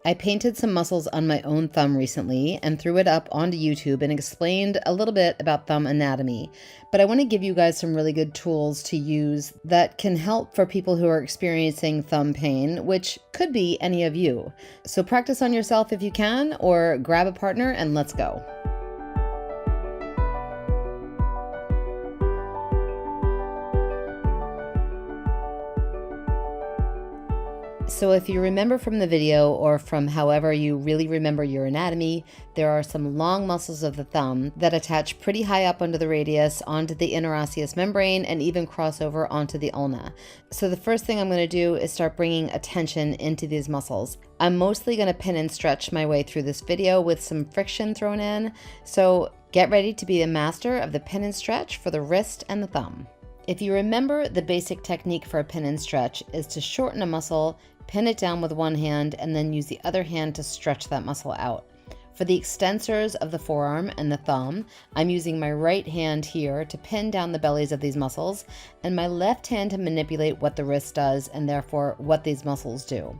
I painted some muscles on my own thumb recently and threw it up onto YouTube and explained a little bit about thumb anatomy. But I want to give you guys some really good tools to use that can help for people who are experiencing thumb pain, which could be any of you. So practice on yourself if you can, or grab a partner and let's go. So if you remember from the video, or from however you really remember your anatomy, there are some long muscles of the thumb that attach pretty high up under the radius onto the interosseous membrane and even cross over onto the ulna. So the first thing I'm going to do is start bringing attention into these muscles. I'm mostly going to pin and stretch my way through this video with some friction thrown in. So get ready to be a master of the pin and stretch for the wrist and the thumb. If you remember, the basic technique for a pin and stretch is to shorten a muscle, pin it down with one hand, and then use the other hand to stretch that muscle out. For the extensors of the forearm and the thumb, I'm using my right hand here to pin down the bellies of these muscles, and my left hand to manipulate what the wrist does and therefore what these muscles do.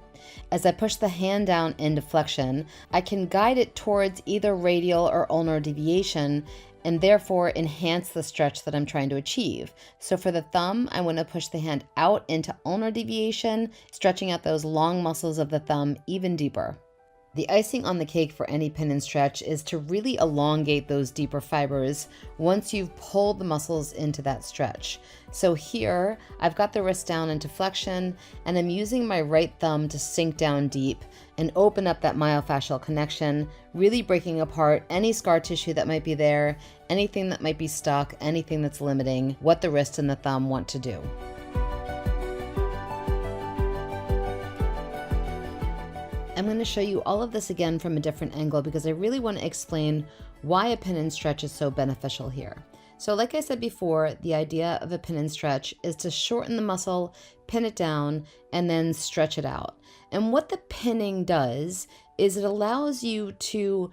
As I push the hand down into flexion, I can guide it towards either radial or ulnar deviation and therefore enhance the stretch that I'm trying to achieve. So for the thumb, I want to push the hand out into ulnar deviation, stretching out those long muscles of the thumb even deeper. The icing on the cake for any pin and stretch is to really elongate those deeper fibers once you've pulled the muscles into that stretch. So here, I've got the wrist down into flexion, and I'm using my right thumb to sink down deep and open up that myofascial connection, really breaking apart any scar tissue that might be there, anything that might be stuck, anything that's limiting what the wrist and the thumb want to do. I'm going to show you all of this again from a different angle because I really want to explain why a pin and stretch is so beneficial here. So like I said before, the idea of a pin and stretch is to shorten the muscle, pin it down, and then stretch it out. And what the pinning does is it allows you to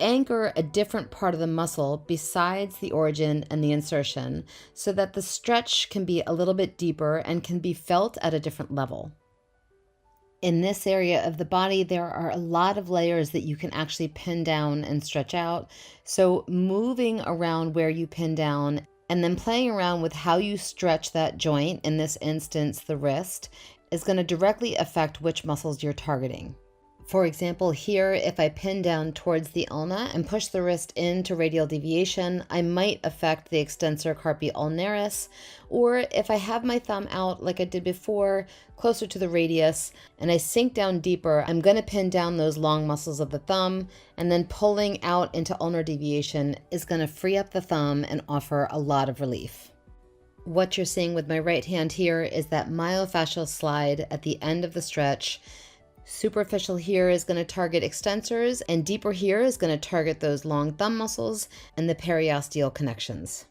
anchor a different part of the muscle besides the origin and the insertion so that the stretch can be a little bit deeper and can be felt at a different level. In this area of the body, there are a lot of layers that you can actually pin down and stretch out. So moving around where you pin down and then playing around with how you stretch that joint, in this instance, the wrist, is going to directly affect which muscles you're targeting. For example, here, if I pin down towards the ulna and push the wrist into radial deviation, I might affect the extensor carpi ulnaris. Or if I have my thumb out like I did before, closer to the radius, and I sink down deeper, I'm going to pin down those long muscles of the thumb, and then pulling out into ulnar deviation is going to free up the thumb and offer a lot of relief. What you're seeing with my right hand here is that myofascial slide at the end of the stretch. Superficial here is going to target extensors, and deeper here is going to target those long thumb muscles and the periosteal connections.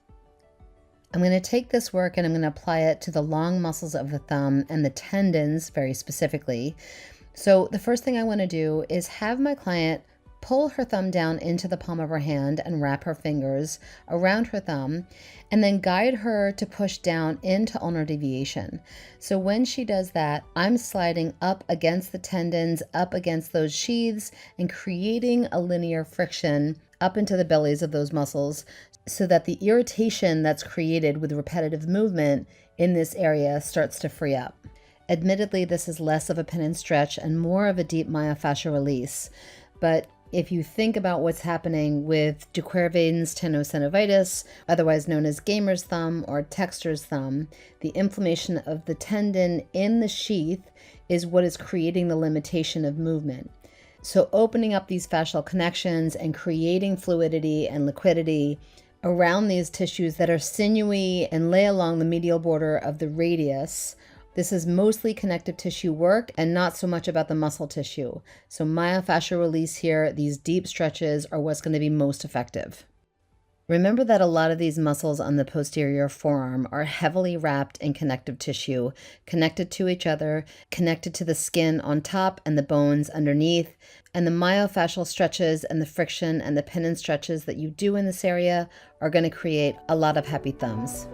I'm going to take this work and I'm going to apply it to the long muscles of the thumb and the tendons very specifically. So the first thing I want to do is have my client pull her thumb down into the palm of her hand and wrap her fingers around her thumb, and then guide her to push down into ulnar deviation. So when she does that, I'm sliding up against the tendons, up against those sheaths, and creating a linear friction up into the bellies of those muscles so that the irritation that's created with repetitive movement in this area starts to free up. Admittedly, this is less of a pin and stretch and more of a deep myofascial release, but if you think about what's happening with de Quervain's tenosynovitis, otherwise known as gamer's thumb or texter's thumb, the inflammation of the tendon in the sheath is what is creating the limitation of movement. So opening up these fascial connections and creating fluidity and liquidity around these tissues that are sinewy and lay along the medial border of the radius. This is mostly connective tissue work and not so much about the muscle tissue. So myofascial release here, these deep stretches are what's going to be most effective. Remember that a lot of these muscles on the posterior forearm are heavily wrapped in connective tissue, connected to each other, connected to the skin on top and the bones underneath, and the myofascial stretches and the friction and the pin and stretches that you do in this area are going to create a lot of happy thumbs.